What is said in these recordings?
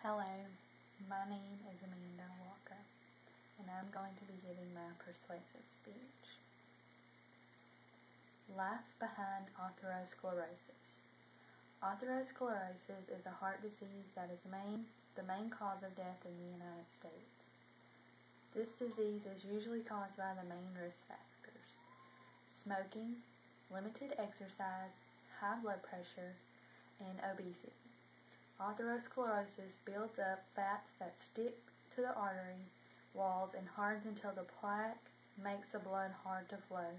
Hello, my name is Amanda Walker, and I'm going to be giving my persuasive speech. Life behind atherosclerosis. Atherosclerosis is a heart disease that is the main cause of death in the United States. This disease is usually caused by the main risk factors: smoking, limited exercise, high blood pressure, and obesity. Atherosclerosis builds up fats that stick to the artery walls and hardens until the plaque makes the blood hard to flow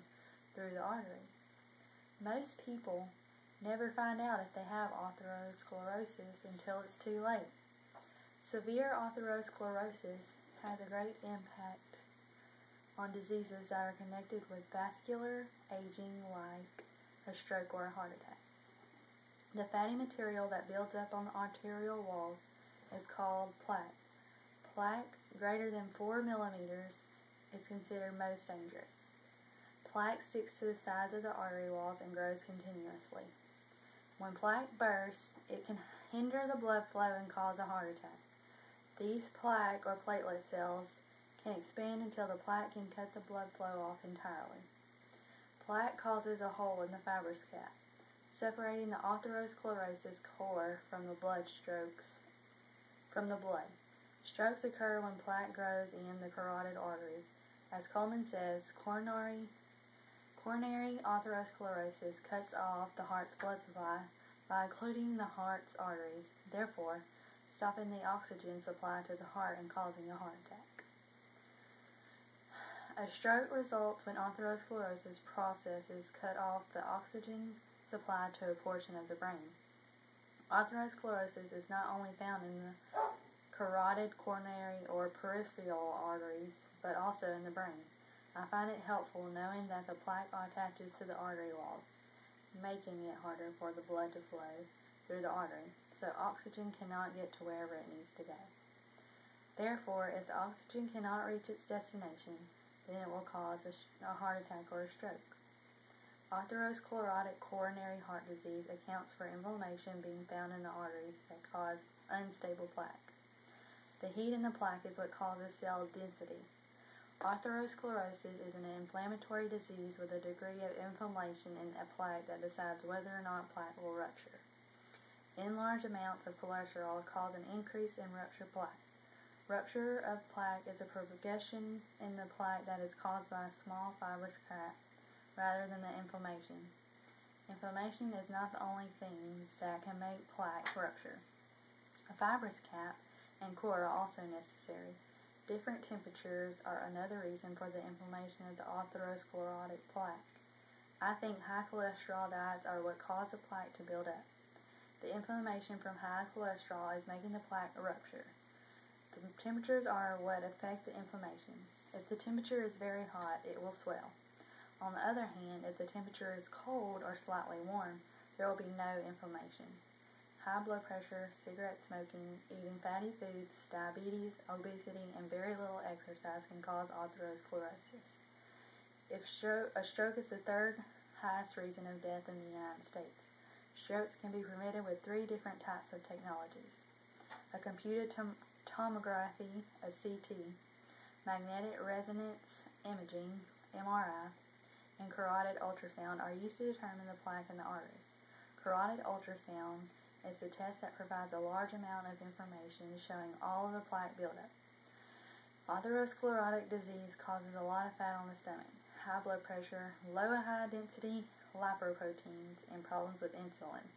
through the artery. Most people never find out if they have atherosclerosis until it's too late. Severe atherosclerosis has a great impact on diseases that are connected with vascular aging, like a stroke or a heart attack. The fatty material that builds up on the arterial walls is called plaque. Plaque greater than 4 millimeters is considered most dangerous. Plaque sticks to the sides of the artery walls and grows continuously. When plaque bursts, it can hinder the blood flow and cause a heart attack. These plaque or platelet cells can expand until the plaque can cut the blood flow off entirely. Plaque causes a hole in the fibrous cap, separating the atherosclerosis core from the blood. Strokes occur when plaque grows in the carotid arteries. As Coleman says, coronary atherosclerosis cuts off the heart's blood supply by occluding the heart's arteries, therefore stopping the oxygen supply to the heart and causing a heart attack. A stroke results when atherosclerosis processes cut off the oxygen supply to a portion of the brain. Atherosclerosis is not only found in the carotid, coronary, or peripheral arteries, but also in the brain. I find it helpful knowing that the plaque attaches to the artery walls, making it harder for the blood to flow through the artery, so oxygen cannot get to wherever it needs to go. Therefore, if the oxygen cannot reach its destination, then it will cause a heart attack or a stroke. Atherosclerotic coronary heart disease accounts for inflammation being found in the arteries that cause unstable plaque. The heat in the plaque is what causes cell density. Atherosclerosis is an inflammatory disease with a degree of inflammation in a plaque that decides whether or not plaque will rupture. In large amounts of cholesterol cause an increase in ruptured plaque. Rupture of plaque is a progression in the plaque that is caused by a small fibrous crack rather than the inflammation. Inflammation is not the only thing that can make plaque rupture. A fibrous cap and core are also necessary. Different temperatures are another reason for the inflammation of the atherosclerotic plaque. I think high cholesterol diets are what cause the plaque to build up. The inflammation from high cholesterol is making the plaque rupture. The temperatures are what affect the inflammation. If the temperature is very hot, it will swell. On the other hand, if the temperature is cold or slightly warm, there will be no inflammation. High blood pressure, cigarette smoking, eating fatty foods, diabetes, obesity, and very little exercise can cause atherosclerosis. A stroke is the third highest reason of death in the United States. Strokes can be prevented with 3 different types of technologies: a computed tomography, a CT, magnetic resonance imaging, MRI, and carotid ultrasound are used to determine the plaque in the arteries. Carotid ultrasound is the test that provides a large amount of information showing all of the plaque buildup. Atherosclerotic disease causes a lot of fat on the stomach, high blood pressure, low and high density lipoproteins, and problems with insulin.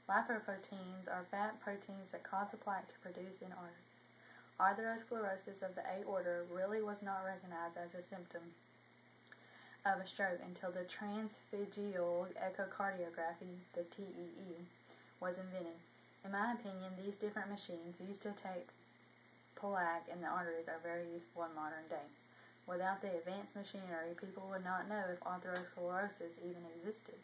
Lipoproteins are fat proteins that cause the plaque to produce in arteries. Atherosclerosis of the aorta really was not recognized as a symptom of a stroke until the transphageal echocardiography, the TEE, was invented. In my opinion, these different machines used to take plaque in the arteries are very useful in modern day. Without the advanced machinery, people would not know if atherosclerosis even existed.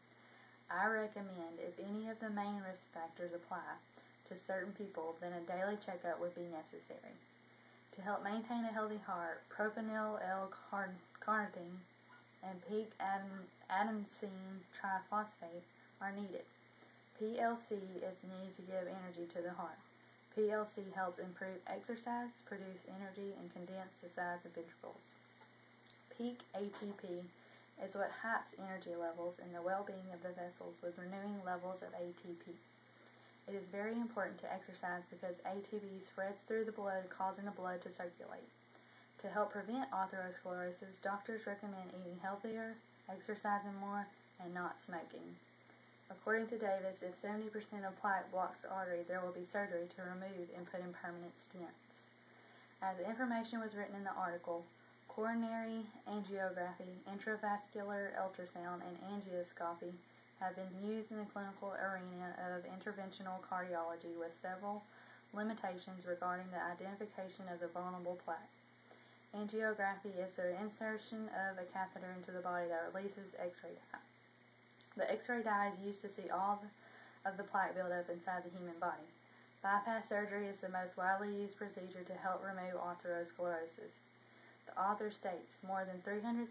I recommend, if any of the main risk factors apply to certain people, then a daily checkup would be necessary. To help maintain a healthy heart, propanol L-carnitine and peak adenosine triphosphate are needed. PLC is needed to give energy to the heart. PLC helps improve exercise, produce energy, and condense the size of ventricles. Peak ATP is what hypes energy levels and the well-being of the vessels with renewing levels of ATP. It is very important to exercise because ATP spreads through the blood, causing the blood to circulate. To help prevent atherosclerosis, doctors recommend eating healthier, exercising more, and not smoking. According to Davis, if 70% of plaque blocks the artery, there will be surgery to remove and put in permanent stents. As the information was written in the article, coronary angiography, intravascular ultrasound, and angioscopy have been used in the clinical arena of interventional cardiology with several limitations regarding the identification of the vulnerable plaque. Angiography is the insertion of a catheter into the body that releases X-ray dye. The X-ray dye is used to see all of the plaque buildup inside the human body. Bypass surgery is the most widely used procedure to help remove atherosclerosis. The author states more than 300,000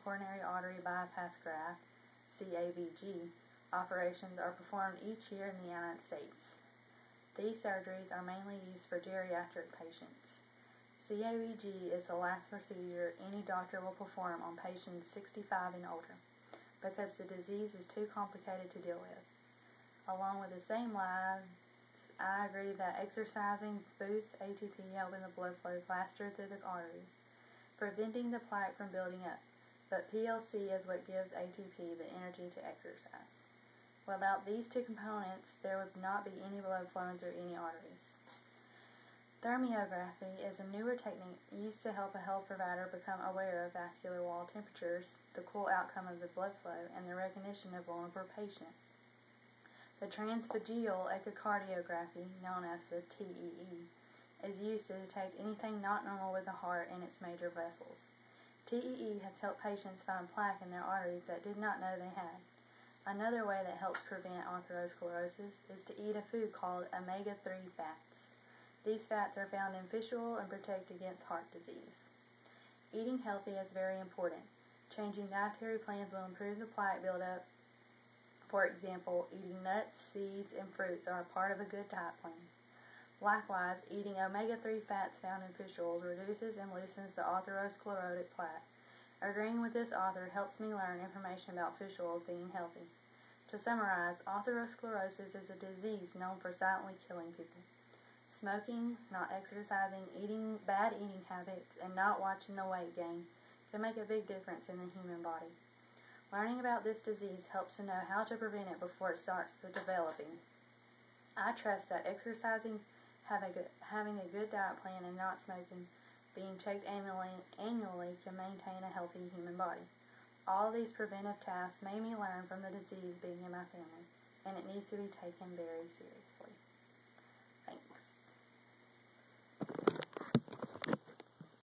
coronary artery bypass graft (CABG) operations are performed each year in the United States. These surgeries are mainly used for geriatric patients. CABG is the last procedure any doctor will perform on patients 65 and older because the disease is too complicated to deal with. Along with the same lines, I agree that exercising boosts ATP, helping the blood flow faster through the arteries, preventing the plaque from building up. But PLC is what gives ATP the energy to exercise. Without these two components, there would not be any blood flowing through any arteries. Thermography is a newer technique used to help a health provider become aware of vascular wall temperatures, the cool outcome of the blood flow, and the recognition of vulnerable patient. The transphageal echocardiography, known as the TEE, is used to detect anything not normal with the heart and its major vessels. TEE has helped patients find plaque in their arteries that did not know they had. Another way that helps prevent atherosclerosis is to eat a food called omega-3 fats. These fats are found in fish oil and protect against heart disease. Eating healthy is very important. Changing dietary plans will improve the plaque buildup. For example, eating nuts, seeds, and fruits are a part of a good diet plan. Likewise, eating omega-3 fats found in fish oils reduces and loosens the atherosclerotic plaque. Agreeing with this author helps me learn information about fish oils being healthy. To summarize, atherosclerosis is a disease known for silently killing people. Smoking, not exercising, bad eating habits, and not watching the weight gain can make a big difference in the human body. Learning about this disease helps to know how to prevent it before it starts developing. I trust that exercising, having a good diet plan, and not smoking, being checked annually can maintain a healthy human body. All these preventive tasks made me learn from the disease being in my family, and it needs to be taken very seriously. Thanks.